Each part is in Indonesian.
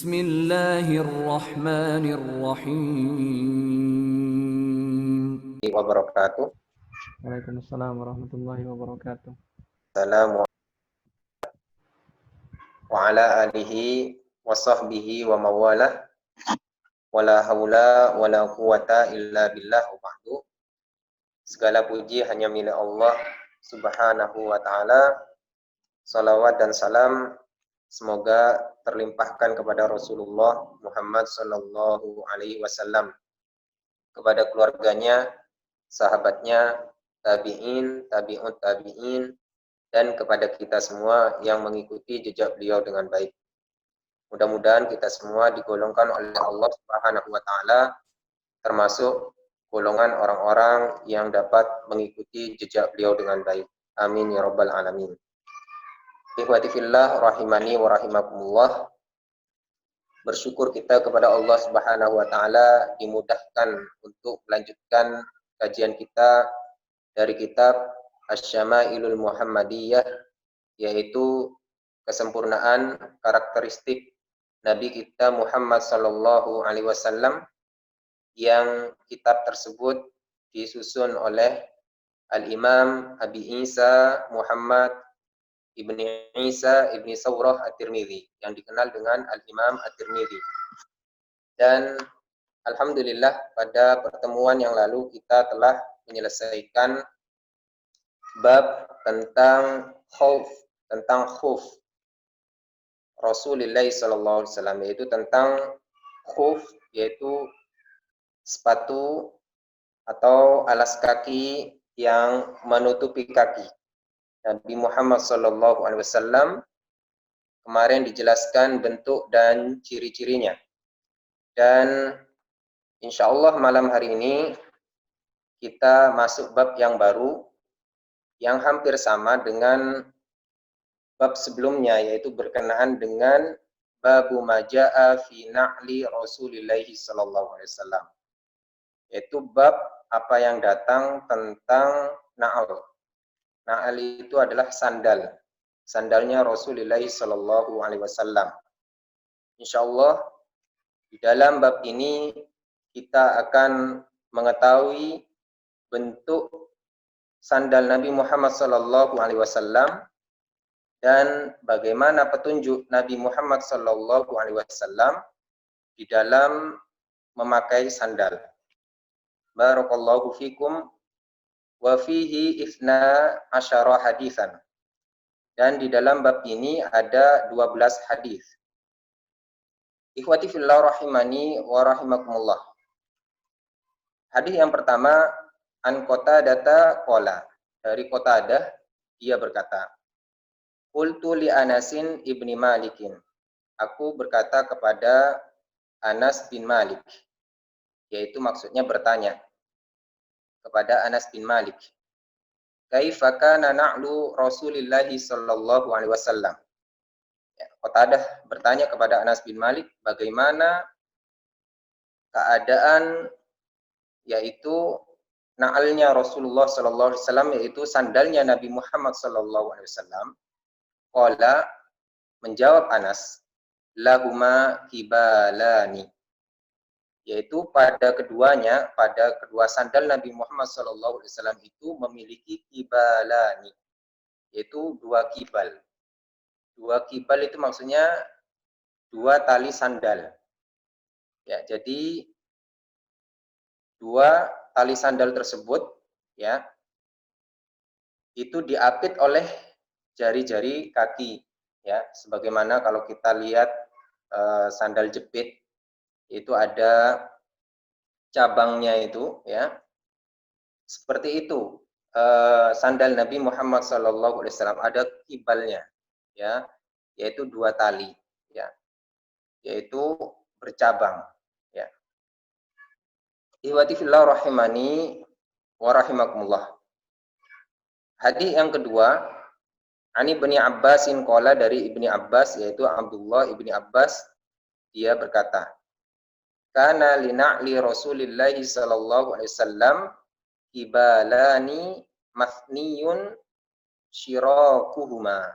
Bismillahirrahmanirrahim. Wabarakatuh. Waalaikumsalam warahmatullahi wabarakatuh. Assalamu wa ala alihi wa sahbihi wa mawalah. Wala haula wala quwata illa billah wa ba'du. Segala puji hanya milik Allah Subhanahu wa taala. Salawat dan salam semoga terlimpahkan kepada Rasulullah Muhammad sallallahu alaihi wasallam, kepada keluarganya, sahabatnya, tabi'in, tabi'ut tabi'in, dan kepada kita semua yang mengikuti jejak beliau dengan baik. Mudah-mudahan kita semua digolongkan oleh Allah Subhanahu wa taala termasuk golongan orang-orang yang dapat mengikuti jejak beliau dengan baik. Amin ya rabbal alamin. Ikhwati fillah rahimani wa rahimakumullah. Bersyukur kita kepada Allah Subhanahu wa taala dimudahkan untuk melanjutkan kajian kita dari kitab Asy-Syama'ilul Muhammadiyah, yaitu kesempurnaan karakteristik Nabi kita Muhammad sallallahu alaihi wasallam, yang kitab tersebut disusun oleh Al-Imam Abi Isa Muhammad Ibni Isa Ibni Sawrah At-Tirmidzi, yang dikenal dengan Al-Imam At-Tirmidzi. Dan alhamdulillah pada pertemuan yang lalu kita telah menyelesaikan bab tentang khuf Rasulullah sallallahu alaihi wasallam, yaitu tentang khuf, yaitu sepatu atau alas kaki yang menutupi kaki Nabi Muhammad sallallahu alaihi wasallam. Kemarin dijelaskan bentuk dan ciri-cirinya. Dan insyaallah malam hari ini kita masuk bab yang baru yang hampir sama dengan bab sebelumnya, yaitu berkenaan dengan babu majaa fi na'li Rasulillah sallallahu alaihi wasallam, yaitu bab apa yang datang tentang na'al. Na'al itu adalah sandalnya Rasulullah sallallahu alaihi wasallam. Insyaallah di dalam bab ini kita akan mengetahui bentuk sandal Nabi Muhammad sallallahu alaihi wasallam dan bagaimana petunjuk Nabi Muhammad sallallahu alaihi wasallam di dalam memakai sandal. Barakallahu fikum. Wa fihi ifna asyara hadisan. Dan di dalam bab ini ada 12 hadis. Ikhwati fillah rahimani wa rahimakumullah. Hadis yang pertama, an Qatadah qala, dari Qatadah dia berkata, qultu li Anasin ibni Malikin, aku berkata kepada Anas bin Malik, yaitu maksudnya bertanya kepada Anas bin Malik, kaifa kana na'lu Rasulillah sallallahu alaihi wasallam. Qatadah bertanya kepada Anas bin Malik, bagaimana keadaan yaitu na'alnya Rasulullah sallallahu alaihi wasallam, yaitu sandalnya Nabi Muhammad sallallahu alaihi wasallam. Qala, menjawab Anas, lahuma kibalani, yaitu pada kedua sandal Nabi Muhammad sallallahu alaihi wasallam itu memiliki kibalani, yaitu dua kibal. Dua kibal itu maksudnya dua tali sandal. Ya, jadi dua tali sandal tersebut ya itu diapit oleh jari-jari kaki ya, sebagaimana kalau kita lihat sandal jepit itu ada cabangnya itu ya. Seperti itu sandal Nabi Muhammad sallallahu alaihi wasallam ada kibalnya ya, yaitu dua tali ya, yaitu bercabang ya. Ikhwati fillah rahimani wa rahimakumullah. Hadis yang kedua, Ani bin Abbasin qala, dari Ibni Abbas, yaitu Abdullah Ibni Abbas, dia berkata, kana li na'li Rasulillah sallallahu alaihi wasallam kibalani mathniyun syirakuhuma.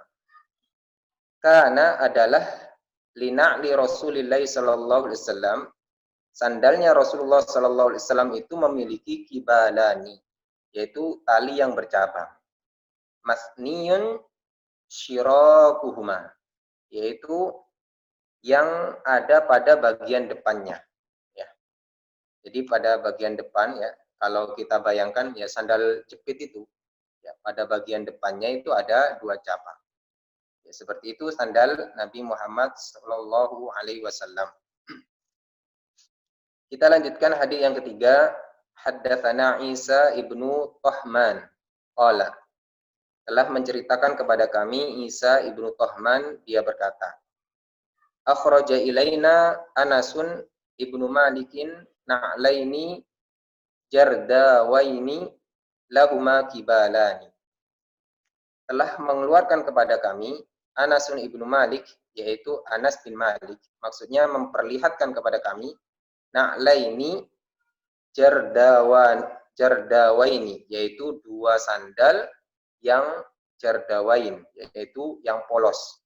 Kana adalah lina'li Rasulillah sallallahu alaihi wasallam, sandalnya Rasulullah sallallahu alaihi wasallam itu memiliki kibalani, yaitu tali yang bercabang. Masniyun syirakuhuma, yaitu yang ada pada bagian depannya, ya. Jadi pada bagian depan, ya, kalau kita bayangkan, ya, sandal jepit itu, ya, pada bagian depannya itu ada dua cabang. Ya, seperti itu sandal Nabi Muhammad Sallallahu Alaihi Wasallam. Kita lanjutkan hadis yang ketiga. Haddatsana Isa ibnu Tahman qala, telah menceritakan kepada kami Isa ibnu Tahman, dia berkata, akhraja ilaina Anasun ibnu Malikin na'laini jardawaini lahuma kibalani. Telah mengeluarkan kepada kami Anasun ibnu Malik, yaitu Anas bin Malik, maksudnya memperlihatkan kepada kami na'laini jardawaini, yaitu dua sandal yang jardawain, yaitu yang polos.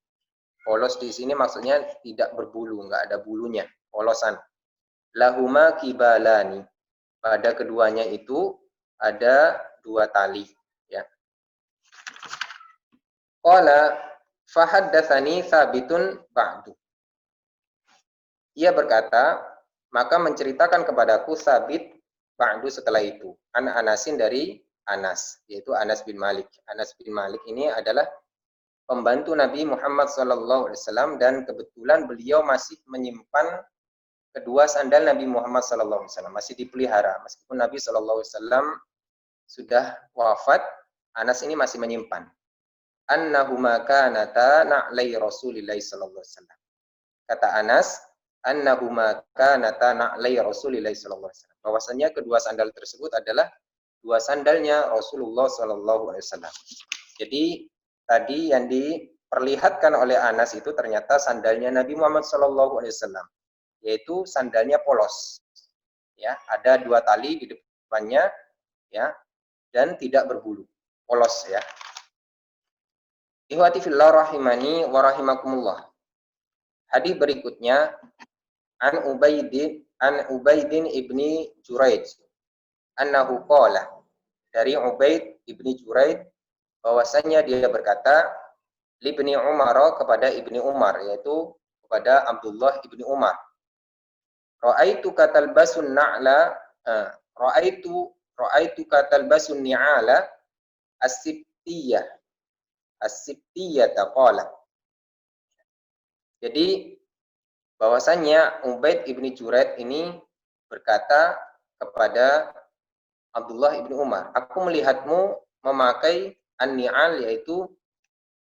Polos di sini maksudnya tidak berbulu, enggak ada bulunya, polosan. Lahuma kibalani, pada keduanya itu ada dua tali, ya. Qala fahaddatsani Tsabitun ba'du. Ia berkata, maka menceritakan kepadaku Tsabit ba'du setelah itu. Anasin dari Anas, yaitu Anas bin Malik. Anas bin Malik ini adalah pembantu Nabi Muhammad SAW, dan kebetulan beliau masih menyimpan kedua sandal Nabi Muhammad SAW, masih dipelihara. Meskipun Nabi SAW sudah wafat, Anas ini masih menyimpan. Annahuma kanata na'lai Rasulillah SAW. Kata Anas, annahuma kanata na'lai Rasulillah SAW. Bahwasanya kedua sandal tersebut adalah dua sandalnya Rasulullah SAW. Jadi tadi yang diperlihatkan oleh Anas itu ternyata sandalnya Nabi Muhammad SAW, yaitu sandalnya polos, ya, ada dua tali di depannya, ya, dan tidak berbulu, polos, ya. Ihwati fillah rahimani wa rahimakumullah. Hadis berikutnya an Ubaidin ibni Juraid annahu qala, dari Ubaid ibni Juraid bahwasanya dia berkata, libni Umar, kepada ibni Umar, yaitu kepada Abdullah ibni Umar, ra'aitu katalbasun na'la ra'aitu katalbasun ni'ala as-sibtiyah taqala. Jadi bahwasanya Ubaid ibni Juraid ini berkata kepada Abdullah ibni Umar, aku melihatmu memakai an-ni'al, yaitu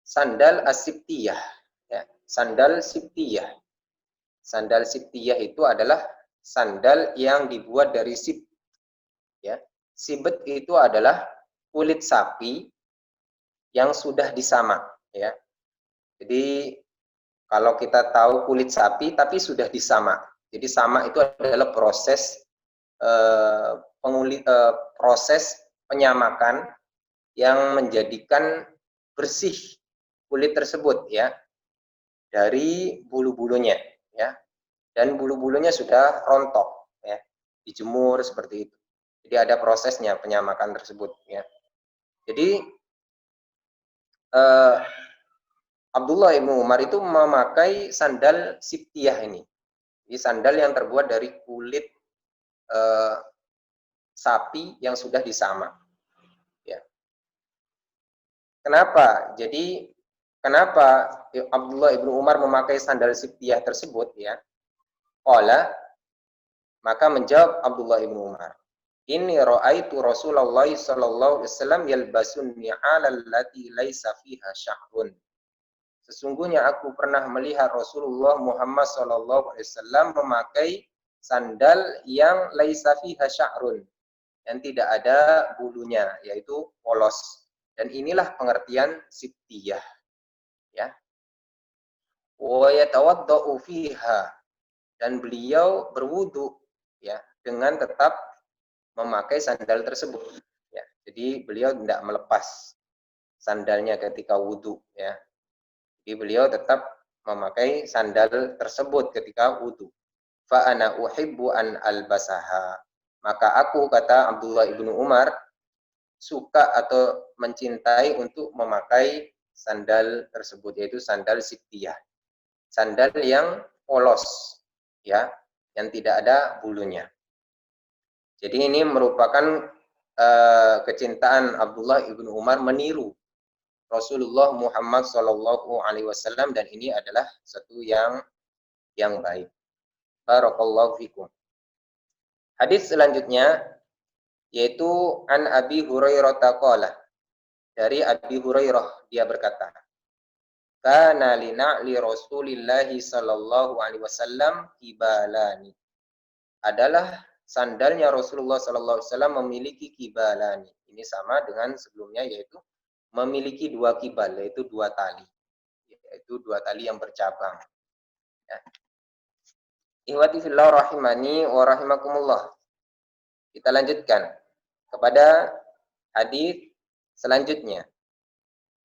sandal as-sibtiyah, ya, sandal sibtiyah. Sandal sibtiyah itu adalah sandal yang dibuat dari sib, ya. Sibet itu adalah kulit sapi yang sudah disamak, ya. Jadi kalau kita tahu kulit sapi tapi sudah disamak. Jadi samak itu adalah proses proses penyamakan yang menjadikan bersih kulit tersebut, ya, dari bulu-bulunya, ya, dan bulu-bulunya sudah rontok, ya, dijemur seperti itu. Jadi ada prosesnya penyamakan tersebut, ya. Jadi Abdullah ibnu Umar itu memakai sandal sibtiyah ini. Ini sandal yang terbuat dari kulit sapi yang sudah disamak, ya. Kenapa? Jadi kenapa Abdullah ibnu Umar memakai sandal sibtiyah tersebut, ya? Qala, maka menjawab Abdullah ibnu Umar, inni ra'aitu Rasulullah sallallahu alaihi wasallam yalbasun ni'alal lati laisa fiha syahrun. Sesungguhnya aku pernah melihat Rasulullah Muhammad sallallahu alaihi wasallam memakai sandal yang laisa fiha syahrun, yang tidak ada bulunya, yaitu polos. Dan inilah pengertian sibtiyah, ya. Wa yatawaddau fiha, dan beliau berwudu, ya, dengan tetap memakai sandal tersebut, ya. Jadi beliau tidak melepas sandalnya ketika wudu, ya. Jadi beliau tetap memakai sandal tersebut ketika wudu. Fa ana uhibbu an albasaha. Maka aku, kata Abdullah ibnu Umar, suka atau mencintai untuk memakai sandal tersebut, yaitu sandal sittiyah. Sandal yang polos, ya, yang tidak ada bulunya. Jadi ini merupakan kecintaan Abdullah ibnu Umar meniru Rasulullah Muhammad Shallallahu Alaihi Wasallam, dan ini adalah satu yang baik. Barakallahu fikum. Hadis selanjutnya yaitu an Abi Hurairah taqala, dari Abi Hurairah dia berkata, kana li na'li Rasulillah sallallahu alaihi wasallam kibalani. Adalah sandalnya Rasulullah sallallahu alaihi wasallam memiliki kibalani. Ini sama dengan sebelumnya, yaitu memiliki dua kibal, yaitu dua tali. Yaitu dua tali yang bercabang. Ya. Ihwati fillah rahimani wa rahimakumullah. Kita lanjutkan kepada hadis selanjutnya.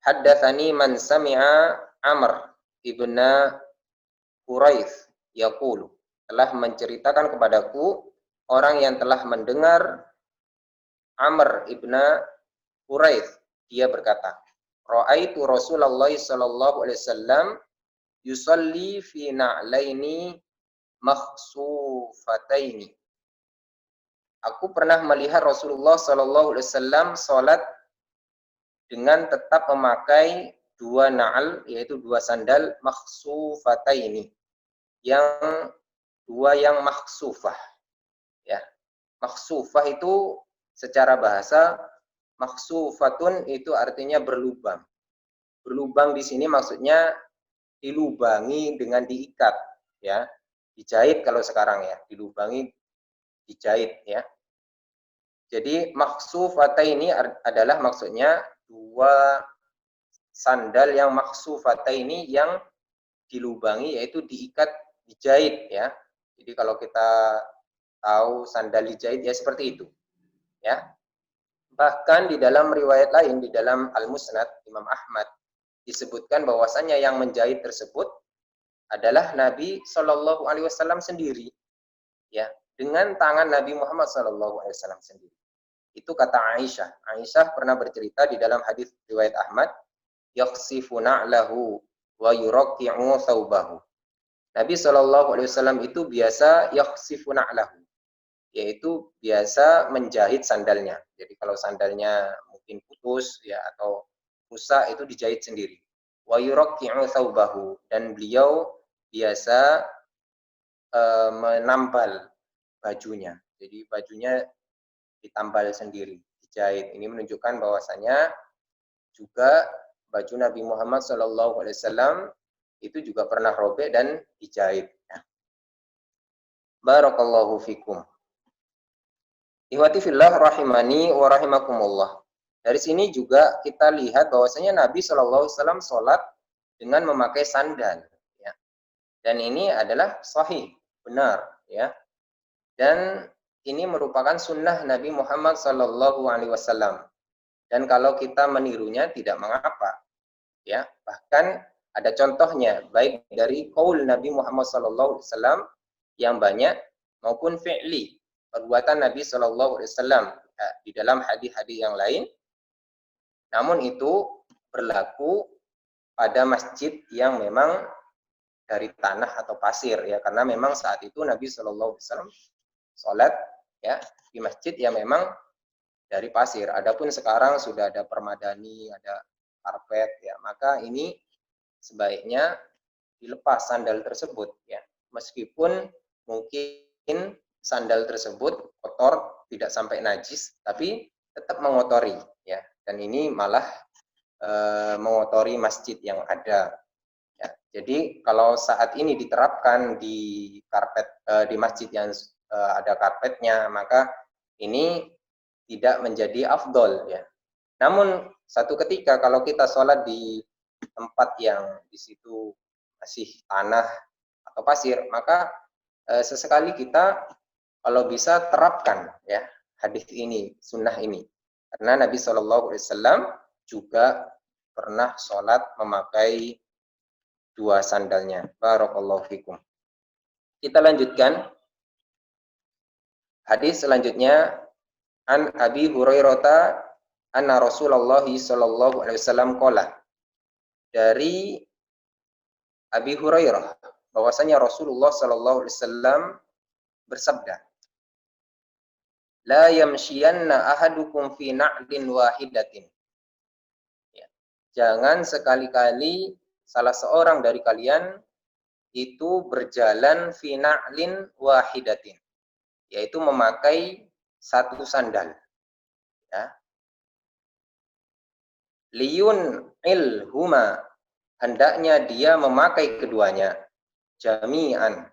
Haddatsani man sami'a Amr ibna Huraith yaqulu, telah menceritakan kepadaku orang yang telah mendengar Amr ibna Huraith, dia berkata, ra'aitu Rasulullah sallallahu alaihi wasallam yusalli fi na'laini makhsufataini. Aku pernah melihat Rasulullah sallallahu alaihi wasallam salat dengan tetap memakai dua na'al, yaitu dua sandal makhsufataini, yang dua yang makhsufah. Ya. Makhsufah itu secara bahasa, makhsufatun itu artinya berlubang. Berlubang di sini maksudnya dilubangi dengan diikat, ya. Dijahit kalau sekarang, ya, dilubangi, dijahit, ya. Jadi makhsufataini adalah maksudnya dua sandal yang makhsufataini yang dilubangi, yaitu diikat, dijahit, ya. Jadi kalau kita tahu sandal dijahit, ya seperti itu, ya. Bahkan di dalam riwayat lain, di dalam Al-Musnad Imam Ahmad, disebutkan bahwasanya yang menjahit tersebut adalah Nabi Shallallahu Alaihi Wasallam sendiri, ya, dengan tangan Nabi Muhammad Shallallahu Alaihi Wasallam sendiri. Itu kata Aisyah. Aisyah pernah bercerita di dalam hadis riwayat Ahmad, yakhsifu na'lahu wa yuraqqi'u thawbahu. Nabi Shallallahu Alaihi Wasallam itu biasa yakhsifu na'lahu, yaitu biasa menjahit sandalnya. Jadi kalau sandalnya mungkin putus, ya, atau rusak, itu dijahit sendiri. Wa yuraqqi'u thawbahu, dan beliau biasa menambal bajunya. Jadi bajunya ditambal sendiri, dijahit. Ini menunjukkan bahwasanya juga baju Nabi Muhammad SAW itu juga pernah robek dan dijahit. Barakallahu fikum. Ihwati fillah rahimani wa rahimakumullah. Dari sini juga kita lihat bahwasanya Nabi SAW sholat dengan memakai sandal, ya. Dan ini adalah sahih, benar, ya. Dan ini merupakan sunnah Nabi Muhammad SAW. Dan kalau kita menirunya tidak mengapa, ya. Bahkan ada contohnya, baik dari qaul Nabi Muhammad SAW yang banyak maupun fi'li, perbuatan Nabi SAW, ya, di dalam hadis-hadis yang lain. Namun itu berlaku pada masjid yang memang dari tanah atau pasir, ya, karena memang saat itu Nabi SAW sholat, ya, di masjid yang memang dari pasir. Adapun sekarang sudah ada permadani, ada karpet, ya, maka ini sebaiknya dilepas sandal tersebut, ya. Meskipun mungkin sandal tersebut kotor, tidak sampai najis, tapi tetap mengotori, ya. Dan ini malah mengotori masjid yang ada. Ya. Jadi kalau saat ini diterapkan di karpet, di masjid yang ada karpetnya, maka ini tidak menjadi afdol, ya. Namun satu ketika kalau kita sholat di tempat yang di situ masih tanah atau pasir, maka sesekali kita kalau bisa terapkan, ya, hadis ini, sunnah ini, karena Nabi SAW juga pernah sholat memakai dua sandalnya. Barakallahu fikum. Kita lanjutkan. Hadis selanjutnya an Abi Hurairah anna Rasulullah sallallahu alaihi wasallam qala. Dari Abi Hurairah bahwasanya Rasulullah sallallahu alaihi wasallam bersabda, la yamshiyanna ahadukum fi na'lin wahidatin. Ya. Jangan sekali-kali salah seorang dari kalian itu berjalan fi na'lin wahidatin, yaitu memakai satu sandal. Ya. Liyun ilhuma, hendaknya dia memakai keduanya jami'an.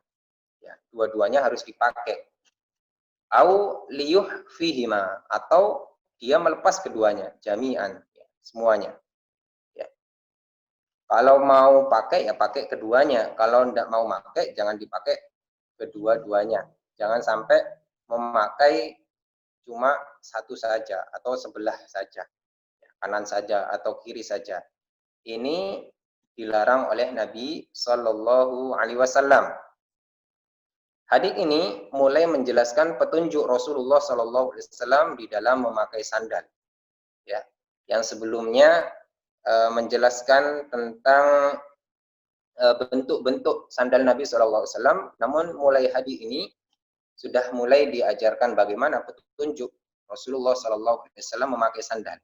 Ya, dua-duanya harus dipakai. Au liyuh fihima, atau dia melepas keduanya jami'an, ya, semuanya. Ya. Kalau mau pakai ya pakai keduanya, kalau tidak mau pakai jangan dipakai kedua-duanya. Jangan sampai memakai cuma satu saja atau sebelah saja, kanan saja atau kiri saja. Ini dilarang oleh Nabi Shallallahu Alaihi Wasallam. Hadis ini mulai menjelaskan petunjuk Rasulullah Shallallahu Alaihi Wasallam di dalam memakai sandal. Ya, yang sebelumnya menjelaskan tentang bentuk-bentuk sandal Nabi Shallallahu Alaihi Wasallam. Namun mulai hadis ini sudah mulai diajarkan bagaimana petunjuk Rasulullah Shallallahu Alaihi Wasallam memakai sandal.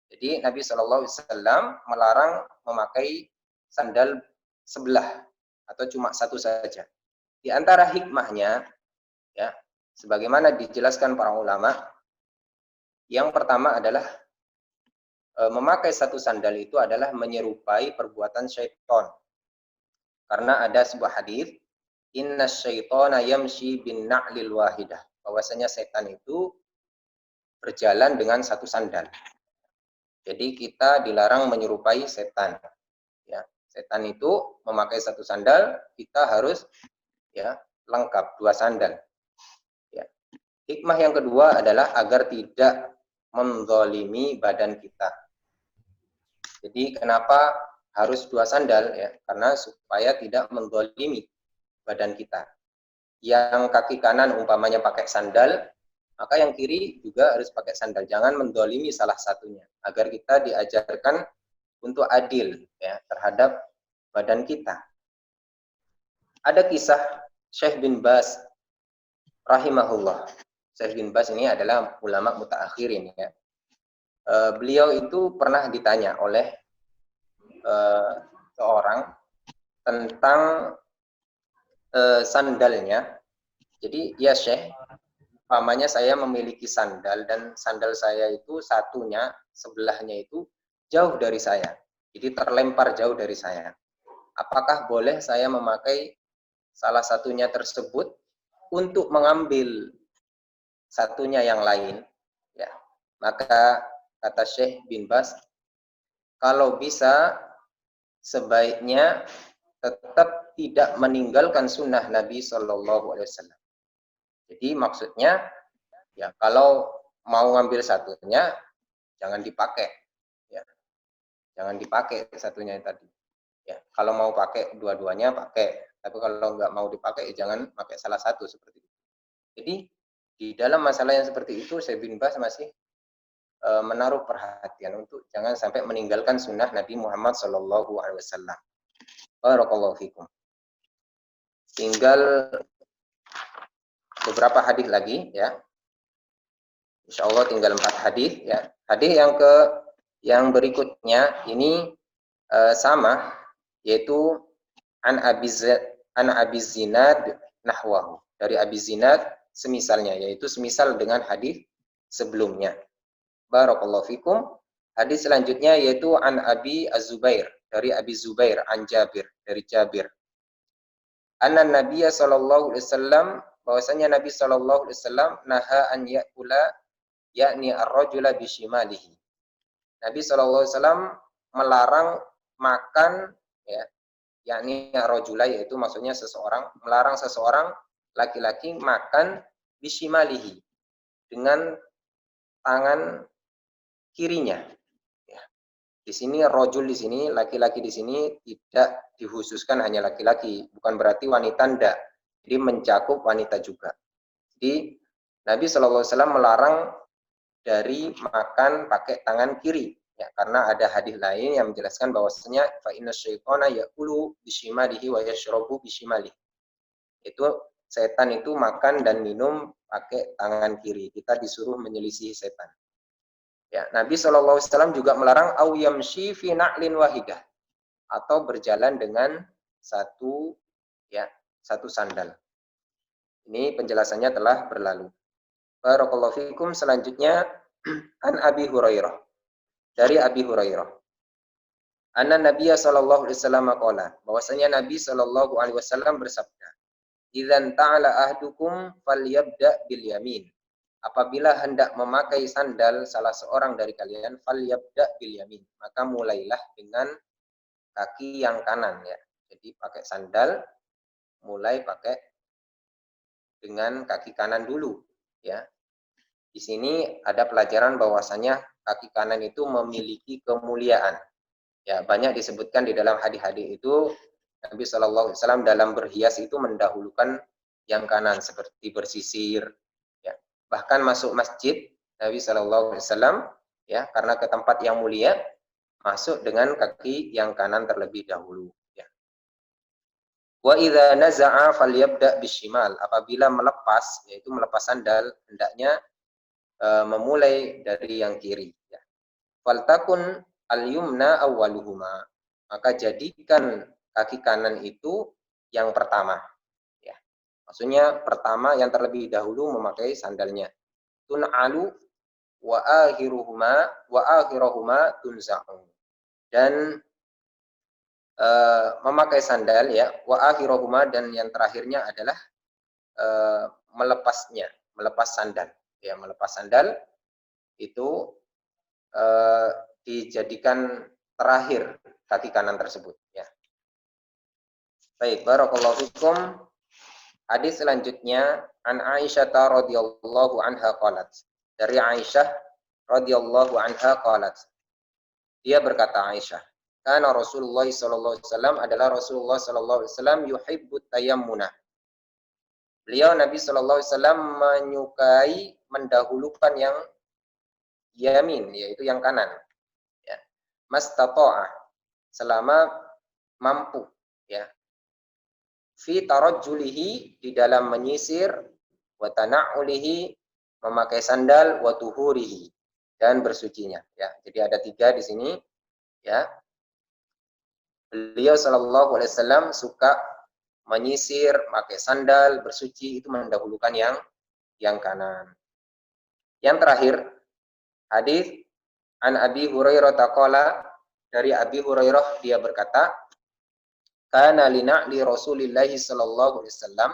Jadi Nabi Shallallahu Alaihi Wasallam melarang memakai sandal sebelah atau cuma satu saja. Di antara hikmahnya, ya, sebagaimana dijelaskan para ulama, yang pertama adalah memakai satu sandal itu adalah menyerupai perbuatan syaitan. Karena ada sebuah hadis, inna syaitana yamshi bin na'lil wahidah, bahwasanya setan itu berjalan dengan satu sandal. Jadi kita dilarang menyerupai setan. Ya, setan itu memakai satu sandal, kita harus ya lengkap dua sandal. Ya. Hikmah yang kedua adalah agar tidak menzalimi badan kita. Jadi kenapa harus dua sandal? Ya, karena supaya tidak menzalimi badan kita. Yang kaki kanan umpamanya pakai sandal, maka yang kiri juga harus pakai sandal. Jangan mendolimi salah satunya, agar kita diajarkan untuk adil ya terhadap badan kita. Ada kisah Syekh bin Baz rahimahullah. Syekh bin Baz ini adalah ulama mutaakhirin ya. Beliau itu pernah ditanya oleh seorang tentang sandalnya. Jadi ya Syekh, umpamanya saya memiliki sandal dan sandal saya itu satunya, sebelahnya itu jauh dari saya. Jadi terlempar jauh dari saya. Apakah boleh saya memakai salah satunya tersebut untuk mengambil satunya yang lain? Ya. Maka kata Syekh bin Baz, kalau bisa sebaiknya tetap tidak meninggalkan sunnah Nabi Shallallahu Alaihi Wasallam. Jadi maksudnya ya kalau mau ngambil satunya jangan dipakai, ya jangan dipakai satunya tadi. Ya kalau mau pakai dua-duanya pakai, tapi kalau nggak mau dipakai jangan pakai salah satu seperti itu. Jadi di dalam masalah yang seperti itu Syekh bin Baz masih menaruh perhatian untuk jangan sampai meninggalkan sunnah Nabi Muhammad Shallallahu Alaihi Wasallam. Barakallahu fikum. Tinggal beberapa hadis lagi ya. Insya Allah tinggal 4 hadis ya. Hadis yang berikutnya ini sama, yaitu an Abi Zinad nahwahu, dari Abi Zinad semisalnya, yaitu semisal dengan hadis sebelumnya. Barakallahu fikum. Hadis selanjutnya yaitu an Abi Az-Zubair, dari Abi Zubair an Jabir, dari Jabir. Anna Nabiyya sallallahu alaihi wasallam, bahwasanya Nabi sallallahu alaihi wasallam naha an ya'kula yakni ar-rajula bishimalihi. Nabi sallallahu alaihi wasallam melarang makan ya, yakni ar-rajula, yaitu maksudnya seseorang, melarang seseorang laki-laki makan bishimalihi, dengan tangan kirinya. Ya. Di sini rojul di sini, laki-laki di sini tidak dikhususkan hanya laki-laki, bukan berarti wanita ndak. Jadi mencakup wanita juga. Jadi Nabi SAW melarang dari makan pakai tangan kiri, ya, karena ada hadis lain yang menjelaskan bahwasanya fa inna syaitana ya'kulu bishimalihi wa yashrabu bishimalihi. Itu setan itu makan dan minum pakai tangan kiri. Kita disuruh menyelisihi setan. Ya, Nabi SAW juga melarang au yamshi fi na'lin wahidah, atau berjalan dengan satu sandal. Ini penjelasannya telah berlalu. Barakallahu fikum. Selanjutnya an Abi Hurairah. Dari Abi Hurairah. Anna Nabiya sallallahu alaihi wasallam qala, bahwasanya Nabi sallallahu alaihi wasallam bersabda, "Idzan ta'ala ahdukum falyabda bil yamin." Apabila hendak memakai sandal salah seorang dari kalian, falyabda bil yamin, maka mulailah dengan kaki yang kanan, ya. Jadi pakai sandal mulai pakai dengan kaki kanan dulu, ya. Di sini ada pelajaran bahwasanya kaki kanan itu memiliki kemuliaan. Ya, banyak disebutkan di dalam hadis-hadis itu Nabi Shallallahu Alaihi Wasallam dalam berhias itu mendahulukan yang kanan seperti bersisir. Ya, bahkan masuk masjid Nabi Shallallahu Alaihi Wasallam, ya, karena ke tempat yang mulia masuk dengan kaki yang kanan terlebih dahulu. Ya. Wa idza naza'a falyabda bishimal. Apabila melepas, yaitu melepas sandal, hendaknya memulai dari yang kiri. Ya. Faltakun al-yumna awwaluhuma. Maka jadikan kaki kanan itu yang pertama. Ya. Maksudnya pertama yang terlebih dahulu memakai sandalnya. Tun'alu wa akhiruhuma tunza'u. Dan memakai sandal, ya, wa akhiruhuma, dan yang terakhirnya adalah melepasnya, melepas sandal. Ya, melepas sandal itu dijadikan terakhir kaki kanan tersebut, ya. Baik, barakallahu fikum. Hadis selanjutnya an Aisyah radhiyallahu anha qalat. Dari Aisyah radhiyallahu anha qalat. Dia berkata, Aisyah, karena Rasulullah sallallahu alaihi wasallam adalah Rasulullah sallallahu alaihi wasallam yuhibbut tayammuna. Beliau Nabi sallallahu alaihi wasallam menyukai mendahulukan yang yamin, yaitu yang kanan. Ya. Mastata'ah, selama mampu, ya. Fi tarajjulihi, di dalam menyisir, wa tana'ulihi, memakai sandal, wa tuhurihi, dan bersucinya, ya. Jadi ada 3 di sini, ya. Beliau sallallahu alaihi wasallam suka menyisir, pakai sandal, bersuci, itu mendahulukan yang kanan. Yang terakhir, hadis an Abi Hurairah taqala, dari Abi Hurairah dia berkata, kana lina'li Rasulillahi sallallahu alaihi wasallam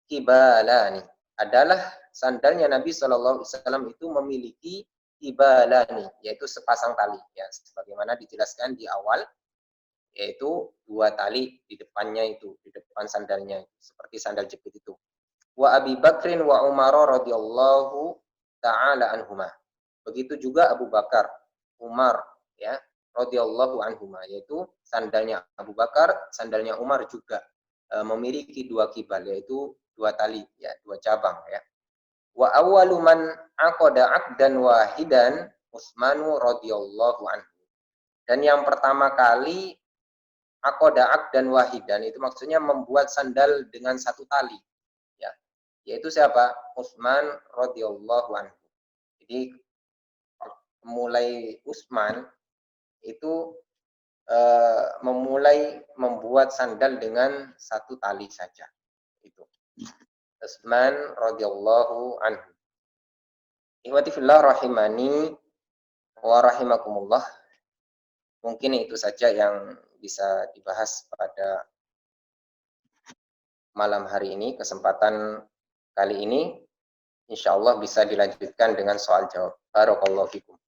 kibalani. Adalah sandalnya Nabi sallallahu alaihi wasallam itu memiliki kibalani, yaitu sepasang tali, ya, sebagaimana dijelaskan di awal, yaitu 2 tali di depannya itu, di depan sandalnya, seperti sandal jepit itu. Wa Abi Bakrin wa Umar radhiyallahu ta'ala anhuma. Begitu juga Abu Bakar, Umar, ya, radhiyallahu anhuma, yaitu sandalnya Abu Bakar, sandalnya Umar juga memiliki 2 kibal, yaitu 2 tali, ya, 2 cabang, ya. Wa awwalu man aqada 'aqdan wahidan Utsmanu radhiyallahu anhu. Dan yang pertama kali aqada 'aqdan wahidan itu maksudnya membuat sandal dengan 1 tali, ya. Yaitu siapa? Utsman radhiyallahu anhu. Jadi mulai Utsman itu memulai membuat sandal dengan 1 tali saja. Itu Utsman radhiyallahu anhu. Ikhwati fillah rahimani wa rahimakumullah. Mungkin itu saja yang bisa dibahas pada malam hari ini, kesempatan kali ini. Insyaallah bisa dilanjutkan dengan soal jawab. Barakallahu fikum.